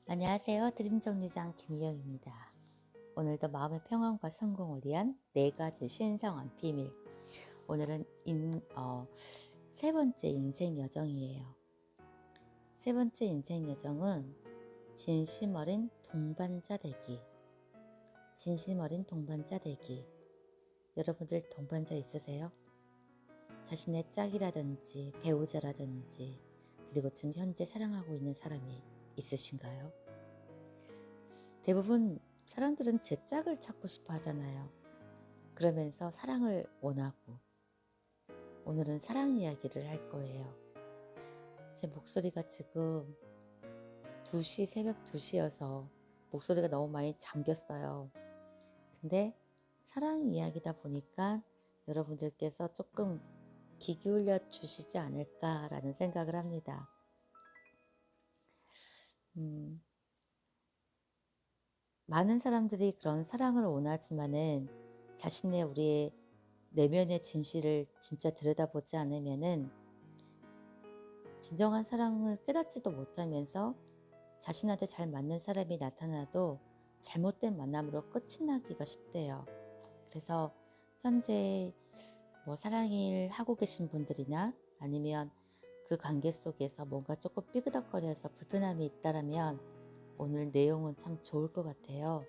안녕하세요. 드림정류장 김희영입니다. 오늘도 마음의 평안과 성공을 위한 4가지 신성한 비밀. 오늘은 세 번째 인생 여정이에요. 세 번째 인생 여정은 진심 어린 동반자 되기. 진심 어린 동반자 되기. 여러분들 동반자 있으세요? 자신의 짝이라든지 배우자라든지 그리고 지금 현재 사랑하고 있는 사람이 있으신가요? 대부분 사람들은 제 짝을 찾고 싶어 하잖아요. 그러면서 사랑을 원하고, 오늘은 사랑 이야기를 할 거예요. 제 목소리가 지금 새벽 2시여서 목소리가 너무 많이 잠겼어요. 근데 사랑 이야기다 보니까 여러분들께서 조금 귀 기울여 주시지 않을까라는 생각을 합니다. 많은 사람들이 그런 사랑을 원하지만은 자신의 우리의 내면의 진실을 진짜 들여다보지 않으면은 진정한 사랑을 깨닫지도 못하면서 자신한테 잘 맞는 사람이 나타나도 잘못된 만남으로 끝이 나기가 쉽대요. 그래서 현재 사랑을 하고 계신 분들이나 아니면 그 관계 속에서 뭔가 조금 삐그덕거려서 불편함이 있다라면 오늘 내용은 참 좋을 것 같아요.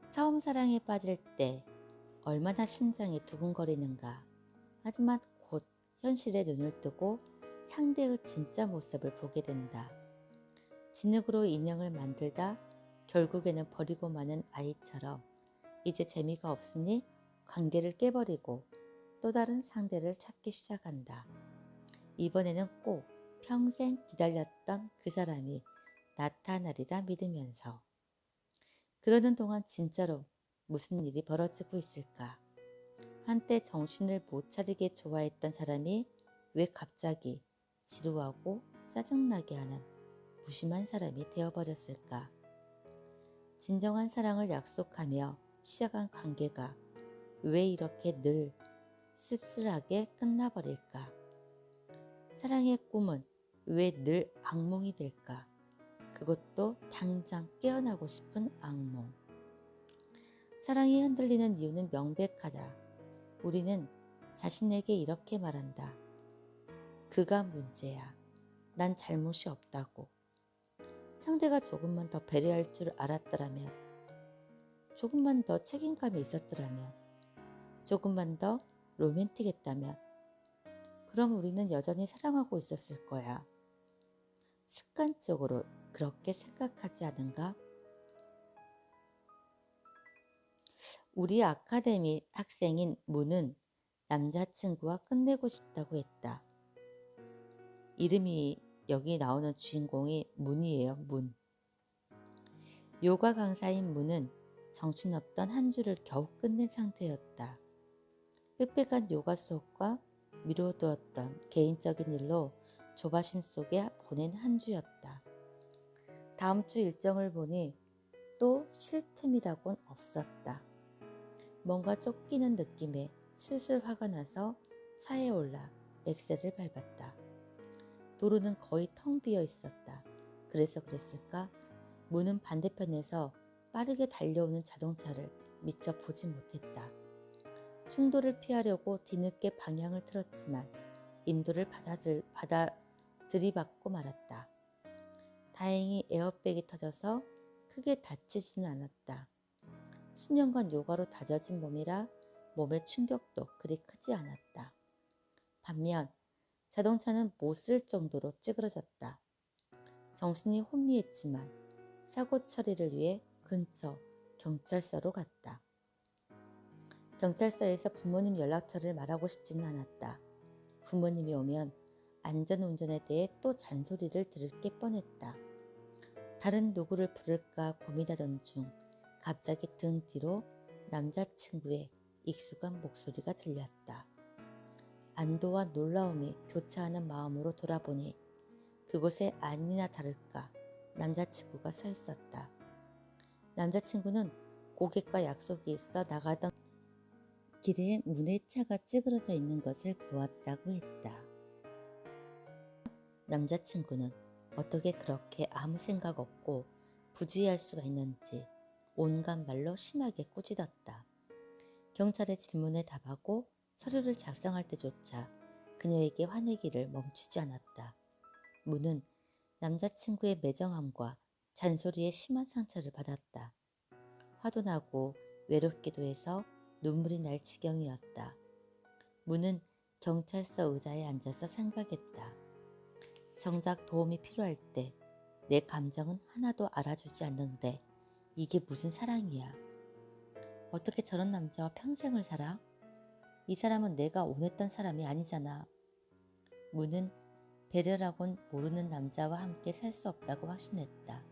처음 사랑에 빠질 때 얼마나 심장이 두근거리는가. 하지만 곧 현실에 눈을 뜨고 상대의 진짜 모습을 보게 된다. 진흙으로 인형을 만들다 결국에는 버리고 마는 아이처럼 이제 재미가 없으니 관계를 깨버리고 또 다른 상대를 찾기 시작한다. 이번에는 꼭 평생 기다렸던 그 사람이 나타나리라 믿으면서. 그러는 동안 진짜로 무슨 일이 벌어지고 있을까? 한때 정신을 못 차리게 좋아했던 사람이 왜 갑자기 지루하고 짜증나게 하는 무심한 사람이 되어버렸을까? 진정한 사랑을 약속하며 시작한 관계가 왜 이렇게 늘 씁쓸하게 끝나버릴까? 사랑의 꿈은 왜 늘 악몽이 될까? 그것도 당장 깨어나고 싶은 악몽. 사랑이 흔들리는 이유는 명백하다. 우리는 자신에게 이렇게 말한다. 그가 문제야. 난 잘못이 없다고. 상대가 조금만 더 배려할 줄 알았더라면, 조금만 더 책임감이 있었더라면, 조금만 더 로맨틱했다면, 그럼 우리는 여전히 사랑하고 있었을 거야. 습관적으로 그렇게 생각하지 않은가? 우리 아카데미 학생인 문은 남자친구와 끝내고 싶다고 했다. 이름이 여기 나오는 주인공이 문이에요. 문. 요가 강사인 문은 정신없던 한 주를 겨우 끝낸 상태였다. 빽빽한 요가 수업과 미뤄두었던 개인적인 일로 조바심 속에 보낸 한 주였다. 다음 주 일정을 보니 또 쉴 틈이라곤 없었다. 뭔가 쫓기는 느낌에 슬슬 화가 나서 차에 올라 엑셀을 밟았다. 도로는 거의 텅 비어 있었다. 그래서 그랬을까? 문은 반대편에서 빠르게 달려오는 자동차를 미처 보지 못했다. 충돌을 피하려고 뒤늦게 방향을 틀었지만 인도를 들이받고 말았다. 다행히 에어백이 터져서 크게 다치지는 않았다. 수년간 요가로 다져진 몸이라 몸의 충격도 그리 크지 않았다. 반면 자동차는 못 쓸 정도로 찌그러졌다. 정신이 혼미했지만 사고 처리를 위해 근처 경찰서로 갔다. 경찰서에서 부모님 연락처를 말하고 싶지는 않았다. 부모님이 오면 안전운전에 대해 또 잔소리를 들을 게 뻔했다. 다른 누구를 부를까 고민하던 중 갑자기 등 뒤로 남자친구의 익숙한 목소리가 들렸다. 안도와 놀라움이 교차하는 마음으로 돌아보니 그곳에 아니나 다를까 남자친구가 서 있었다. 남자친구는 고객과 약속이 있어 나가던 길에 문에 차가 찌그러져 있는 것을 보았다고 했다. 남자친구는 어떻게 그렇게 아무 생각 없고 부주의할 수가 있는지 온갖 말로 심하게 꾸짖었다. 경찰의 질문에 답하고 서류를 작성할 때조차 그녀에게 화내기를 멈추지 않았다. 문은 남자친구의 매정함과 잔소리에 심한 상처를 받았다. 화도 나고 외롭기도 해서 눈물이 날 지경이었다. 문은 경찰서 의자에 앉아서 생각했다. 정작 도움이 필요할 때 내 감정은 하나도 알아주지 않는데 이게 무슨 사랑이야. 어떻게 저런 남자와 평생을 살아? 이 사람은 내가 원했던 사람이 아니잖아. 문은 배려라곤 모르는 남자와 함께 살 수 없다고 확신했다.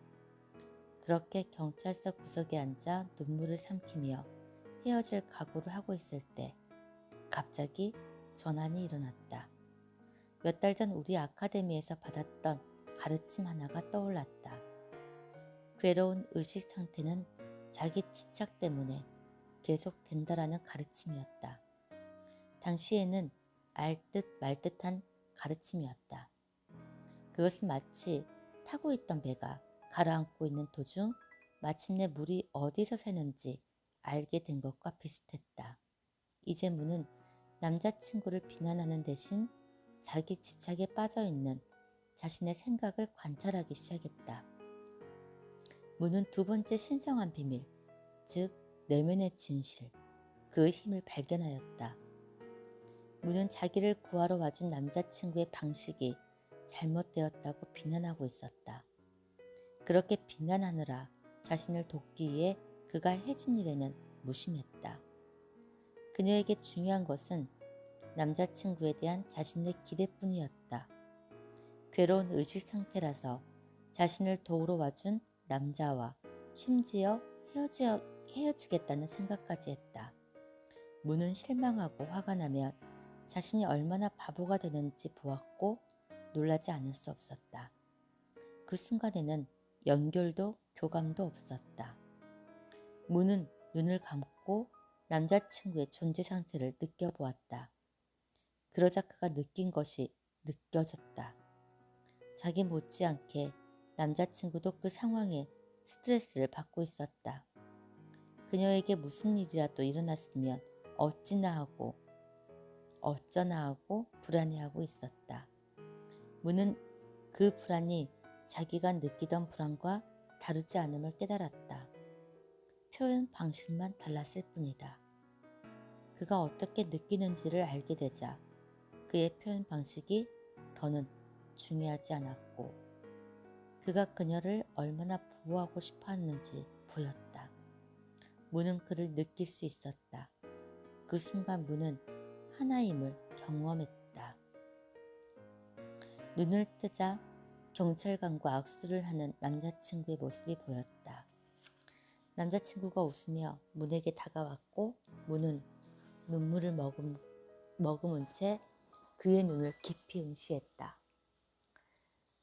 그렇게 경찰서 구석에 앉아 눈물을 삼키며 헤어질 각오를 하고 있을 때 갑자기 전환이 일어났다. 몇 달 전 우리 아카데미에서 받았던 가르침 하나가 떠올랐다. 괴로운 의식 상태는 자기 집착 때문에 계속된다라는 가르침이었다. 당시에는 알 듯 말 듯한 가르침이었다. 그것은 마치 타고 있던 배가 가라앉고 있는 도중 마침내 물이 어디서 새는지 알게 된 것과 비슷했다. 이제 문은 남자친구를 비난하는 대신 자기 집착에 빠져있는 자신의 생각을 관찰하기 시작했다. 문은 두 번째 신성한 비밀, 즉 내면의 진실, 그 힘을 발견하였다. 문은 자기를 구하러 와준 남자친구의 방식이 잘못되었다고 비난하고 있었다. 그렇게 비난하느라 자신을 돕기 위해 그가 해준 일에는 무심했다. 그녀에게 중요한 것은 남자친구에 대한 자신의 기대뿐이었다. 괴로운 의식 상태라서 자신을 도우러 와준 남자와 심지어 헤어지겠다는 생각까지 했다. 문은 실망하고 화가 나면 자신이 얼마나 바보가 되는지 보았고 놀라지 않을 수 없었다. 그 순간에는 연결도 교감도 없었다. 문은 눈을 감고 남자친구의 존재 상태를 느껴보았다. 그러자 그가 느낀 것이 느껴졌다. 자기 못지않게 남자친구도 그 상황에 스트레스를 받고 있었다. 그녀에게 무슨 일이라도 일어났으면 어쩌나 하고 불안해하고 있었다. 문은 그 불안이 자기가 느끼던 불안과 다르지 않음을 깨달았다. 표현 방식만 달랐을 뿐이다. 그가 어떻게 느끼는지를 알게 되자 그의 표현 방식이 더는 중요하지 않았고 그가 그녀를 얼마나 보호하고 싶어 하는지 보였다. 문은 그를 느낄 수 있었다. 그 순간 문은 하나임을 경험했다. 눈을 뜨자 경찰관과 악수를 하는 남자친구의 모습이 보였다. 남자친구가 웃으며 문에게 다가왔고 문은 눈물을 머금은 채 그의 눈을 깊이 응시했다.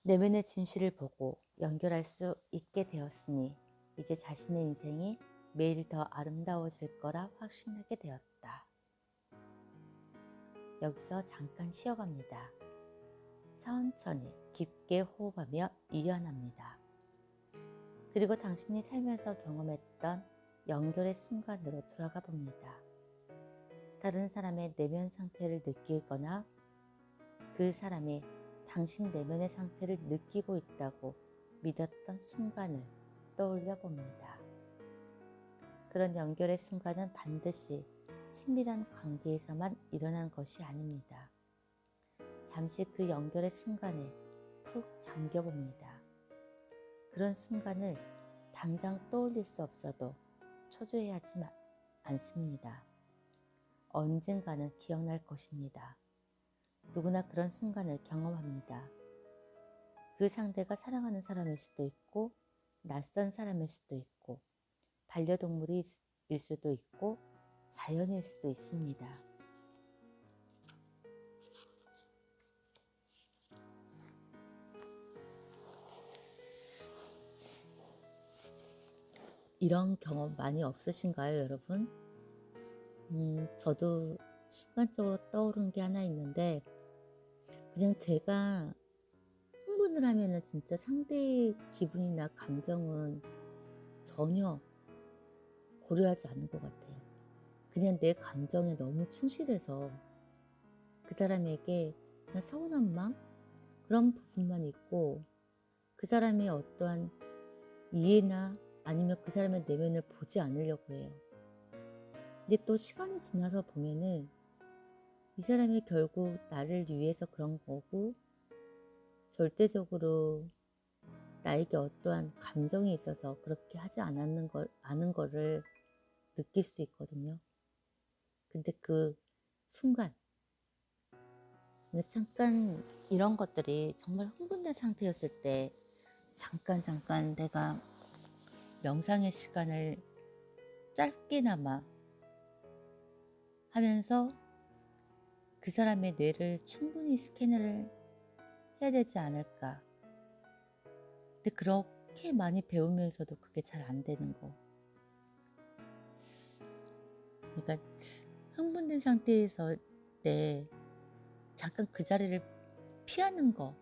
내면의 진실을 보고 연결할 수 있게 되었으니 이제 자신의 인생이 매일 더 아름다워질 거라 확신하게 되었다. 여기서 잠깐 쉬어갑니다. 천천히 깊게 호흡하며 유연합니다. 그리고 당신이 살면서 경험했던 연결의 순간으로 돌아가 봅니다. 다른 사람의 내면 상태를 느끼거나 그 사람이 당신 내면의 상태를 느끼고 있다고 믿었던 순간을 떠올려 봅니다. 그런 연결의 순간은 반드시 친밀한 관계에서만 일어난 것이 아닙니다. 잠시 그 연결의 순간에 푹 잠겨 봅니다. 그런 순간을 당장 떠올릴 수 없어도 초조해하지 않습니다. 언젠가는 기억날 것입니다. 누구나 그런 순간을 경험합니다. 그 상대가 사랑하는 사람일 수도 있고 낯선 사람일 수도 있고 반려동물일 수도 있고 자연일 수도 있습니다. 이런 경험 많이 없으신가요, 여러분? 저도 순간적으로 떠오른 게 하나 있는데 그냥 제가 표현을 하면은 진짜 상대의 기분이나 감정은 전혀 고려하지 않는 것 같아요. 그냥 내 감정에 너무 충실해서 그 사람에게 그냥 서운한 마음? 그런 부분만 있고 그 사람의 어떠한 이해나 아니면 그 사람의 내면을 보지 않으려고 해요. 근데 또 시간이 지나서 보면은 이 사람이 결국 나를 위해서 그런 거고 절대적으로 나에게 어떠한 감정이 있어서 그렇게 하지 않은 거를 느낄 수 있거든요. 근데 그 순간, 근데 잠깐 이런 것들이 정말 흥분된 상태였을 때 잠깐 내가 명상의 시간을 짧게나마 하면서 그 사람의 뇌를 충분히 스캔을 해야 되지 않을까. 근데 그렇게 많이 배우면서도 그게 잘 안 되는 거. 그러니까 흥분된 상태에서 때 잠깐 그 자리를 피하는 거,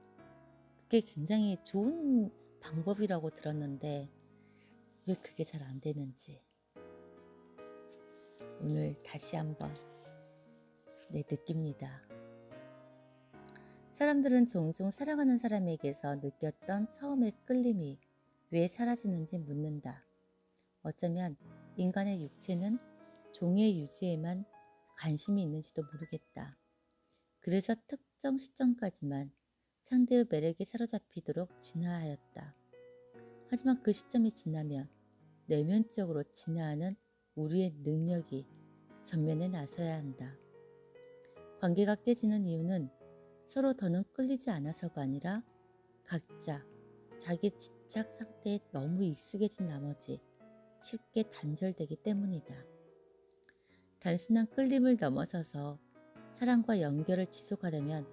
그게 굉장히 좋은 방법이라고 들었는데 왜 그게 잘 안 되는지 오늘 다시 한번 느낍니다. 사람들은 종종 사랑하는 사람에게서 느꼈던 처음의 끌림이 왜 사라지는지 묻는다. 어쩌면 인간의 육체는 종의 유지에만 관심이 있는지도 모르겠다. 그래서 특정 시점까지만 상대의 매력에 사로잡히도록 진화하였다. 하지만 그 시점이 지나면 내면적으로 진화하는 우리의 능력이 전면에 나서야 한다. 관계가 깨지는 이유는 서로 더는 끌리지 않아서가 아니라 각자 자기 집착 상태에 너무 익숙해진 나머지 쉽게 단절되기 때문이다. 단순한 끌림을 넘어서서 사랑과 연결을 지속하려면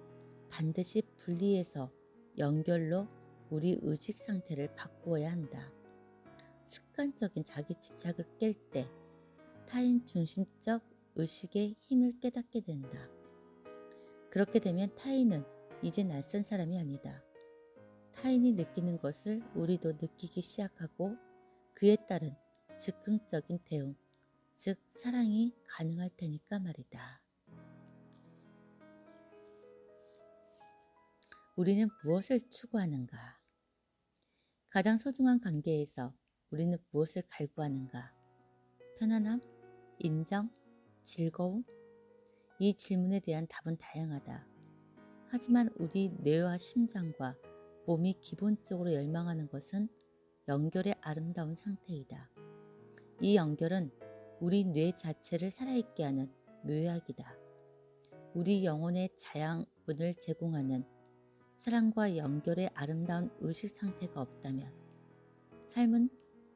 반드시 분리해서 연결로 우리 의식 상태를 바꾸어야 한다. 습관적인 자기 집착을 깰 때 타인 중심적 의식의 힘을 깨닫게 된다. 그렇게 되면 타인은 이제 낯선 사람이 아니다. 타인이 느끼는 것을 우리도 느끼기 시작하고 그에 따른 즉흥적인 대응, 즉 사랑이 가능할 테니까 말이다. 우리는 무엇을 추구하는가? 가장 소중한 관계에서 우리는 무엇을 갈구하는가? 편안함, 인정, 즐거움? 이 질문에 대한 답은 다양하다. 하지만 우리 뇌와 심장과 몸이 기본적으로 열망하는 것은 연결의 아름다운 상태이다. 이 연결은 우리 뇌 자체를 살아있게 하는 묘약이다. 우리 영혼의 자양분을 제공하는 사랑과 연결의 아름다운 의식 상태가 없다면 삶은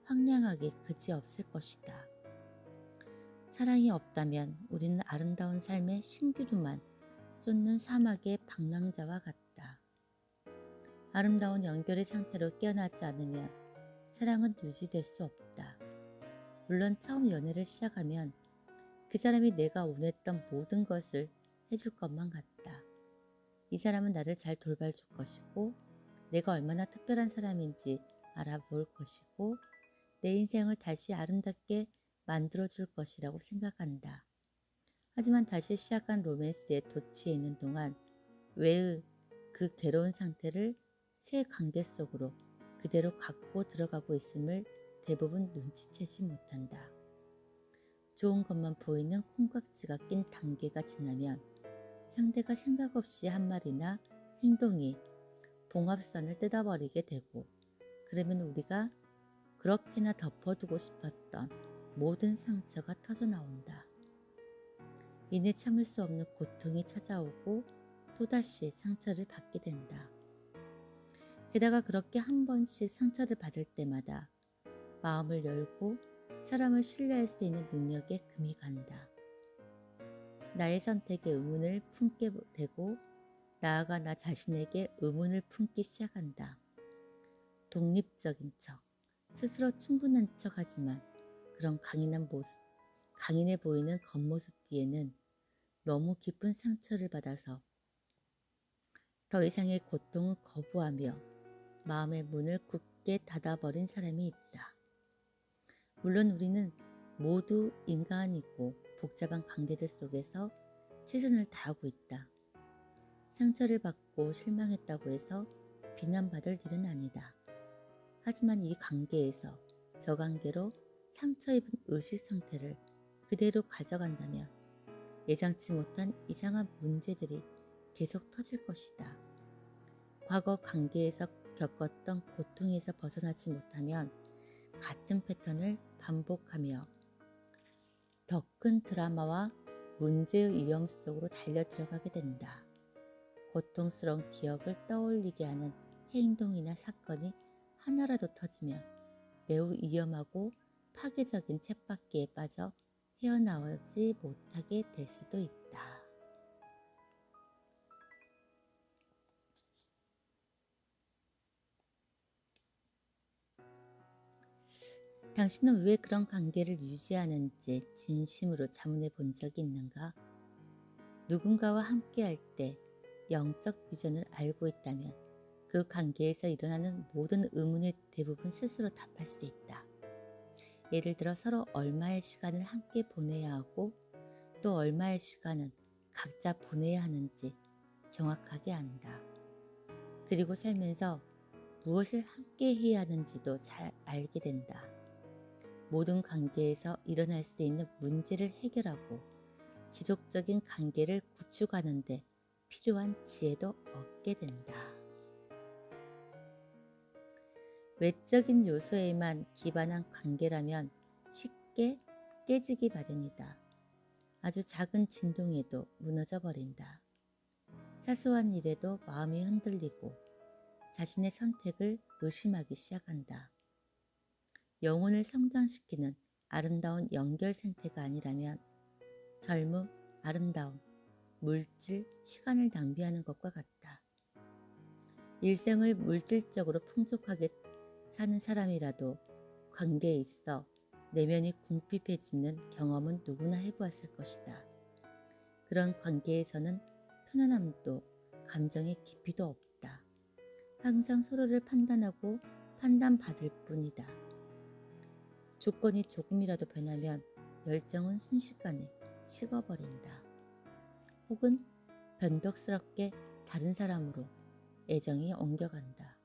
황량하게 그지없을 것이다. 사랑이 없다면 우리는 아름다운 삶의 신기루만 쫓는 사막의 방랑자와 같다. 아름다운 연결의 상태로 깨어나지 않으면 사랑은 유지될 수 없다. 물론 처음 연애를 시작하면 그 사람이 내가 원했던 모든 것을 해줄 것만 같다. 이 사람은 나를 잘 돌봐줄 것이고 내가 얼마나 특별한 사람인지 알아볼 것이고 내 인생을 다시 아름답게 만들어줄 것이라고 생각한다. 하지만 다시 시작한 로맨스에 도취해 있는 동안 왜의 그 괴로운 상태를 새 관계 속으로 그대로 갖고 들어가고 있음을 대부분 눈치채지 못한다. 좋은 것만 보이는 콩깍지가 낀 단계가 지나면 상대가 생각 없이 한 말이나 행동이 봉합선을 뜯어버리게 되고 그러면 우리가 그렇게나 덮어두고 싶었던 모든 상처가 터져나온다. 이내 참을 수 없는 고통이 찾아오고 또다시 상처를 받게 된다. 게다가 그렇게 한 번씩 상처를 받을 때마다 마음을 열고 사람을 신뢰할 수 있는 능력에 금이 간다. 나의 선택에 의문을 품게 되고 나아가 나 자신에게 의문을 품기 시작한다. 독립적인 척, 스스로 충분한 척 하지만 그런 강인해 보이는 겉모습 뒤에는 너무 깊은 상처를 받아서 더 이상의 고통을 거부하며 마음의 문을 굳게 닫아버린 사람이 있다. 물론 우리는 모두 인간이고 복잡한 관계들 속에서 최선을 다하고 있다. 상처를 받고 실망했다고 해서 비난받을 일은 아니다. 하지만 이 관계에서 저 관계로 상처 입은 의식 상태를 그대로 가져간다면 예상치 못한 이상한 문제들이 계속 터질 것이다. 과거 관계에서 겪었던 고통에서 벗어나지 못하면 같은 패턴을 반복하며 더 큰 드라마와 문제의 위험 속으로 달려 들어가게 된다. 고통스러운 기억을 떠올리게 하는 행동이나 사건이 하나라도 터지면 매우 위험하고 파괴적인 쳇바퀴에 빠져 헤어나오지 못하게 될 수도 있다. 당신은 왜 그런 관계를 유지하는지 진심으로 자문해 본 적이 있는가? 누군가와 함께할 때 영적 비전을 알고 있다면 그 관계에서 일어나는 모든 의문에 대부분 스스로 답할 수 있다. 예를 들어 서로 얼마의 시간을 함께 보내야 하고 또 얼마의 시간은 각자 보내야 하는지 정확하게 안다. 그리고 살면서 무엇을 함께 해야 하는지도 잘 알게 된다. 모든 관계에서 일어날 수 있는 문제를 해결하고 지속적인 관계를 구축하는 데 필요한 지혜도 얻게 된다. 외적인 요소에만 기반한 관계라면 쉽게 깨지기 마련이다. 아주 작은 진동에도 무너져 버린다. 사소한 일에도 마음이 흔들리고 자신의 선택을 의심하기 시작한다. 영혼을 성장시키는 아름다운 연결 상태가 아니라면 젊음, 아름다움, 물질, 시간을 낭비하는 것과 같다. 일생을 물질적으로 풍족하게 사는 사람이라도 관계에 있어 내면이 궁핍해지는 경험은 누구나 해보았을 것이다. 그런 관계에서는 편안함도 감정의 깊이도 없다. 항상 서로를 판단하고 판단받을 뿐이다. 조건이 조금이라도 변하면 열정은 순식간에 식어버린다. 혹은 변덕스럽게 다른 사람으로 애정이 옮겨간다.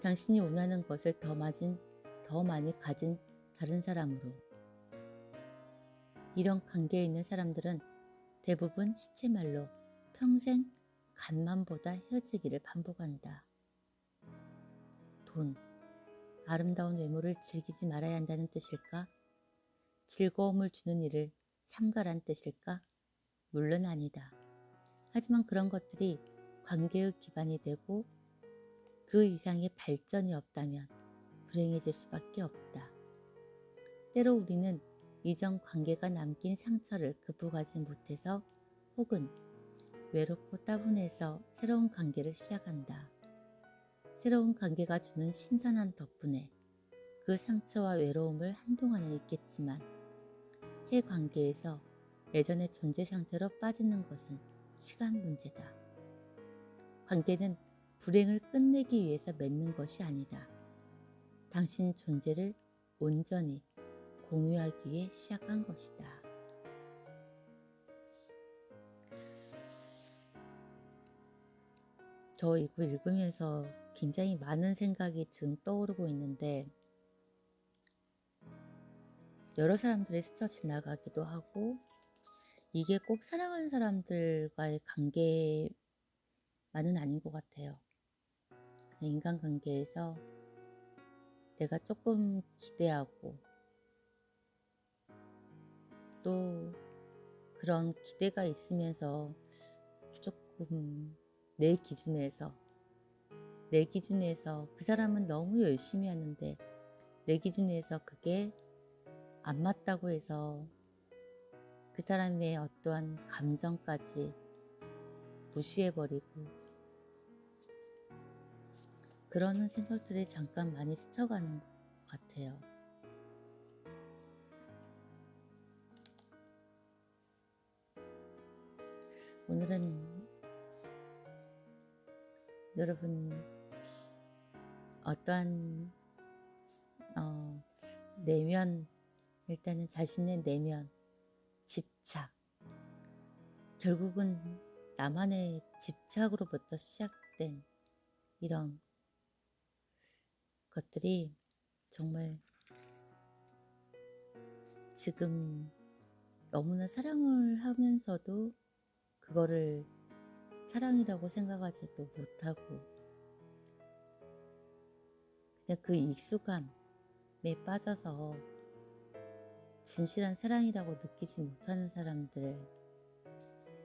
당신이 원하는 것을 더 많이 가진 다른 사람으로. 이런 관계에 있는 사람들은 대부분 시체말로 평생 간만보다 헤어지기를 반복한다. 돈, 아름다운 외모를 즐기지 말아야 한다는 뜻일까? 즐거움을 주는 일을 삼가란 뜻일까? 물론 아니다. 하지만 그런 것들이 관계의 기반이 되고 그 이상의 발전이 없다면 불행해질 수밖에 없다. 때로 우리는 이전 관계가 남긴 상처를 극복하지 못해서 혹은 외롭고 따분해서 새로운 관계를 시작한다. 새로운 관계가 주는 신선한 덕분에 그 상처와 외로움을 한동안은 잊겠지만 새 관계에서 예전의 존재 상태로 빠지는 것은 시간 문제다. 관계는 불행을 끝내기 위해서 맺는 것이 아니다. 당신 존재를 온전히 공유하기 위해 시작한 것이다. 저 이거 읽으면서 굉장히 많은 생각이 지금 떠오르고 있는데 여러 사람들이 스쳐 지나가기도 하고 이게 꼭 사랑하는 사람들과의 관계만은 아닌 것 같아요. 인간관계에서 내가 조금 기대하고 또 그런 기대가 있으면서 조금 내 기준에서 그 사람은 너무 열심히 하는데 내 기준에서 그게 안 맞다고 해서 그 사람의 어떠한 감정까지 무시해버리고 그러는 생각들이 잠깐 많이 스쳐가는 것 같아요. 오늘은 여러분 어떠한 어, 내면, 일단은 자신의 내면, 집착, 결국은 나만의 집착으로부터 시작된 이런 것들이 정말 지금 너무나 사랑을 하면서도 그거를 사랑이라고 생각하지도 못하고 그냥 그 익숙함에 빠져서 진실한 사랑이라고 느끼지 못하는 사람들,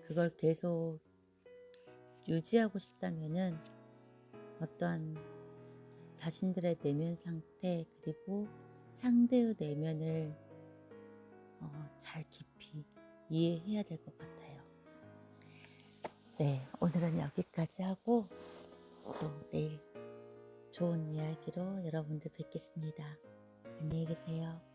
그걸 계속 유지하고 싶다면은 어떠한 자신들의 내면 상태 그리고 상대의 내면을 잘 깊이 이해해야 될 것 같아요. 네, 오늘은 여기까지 하고 또 내일 좋은 이야기로 여러분들 뵙겠습니다. 안녕히 계세요.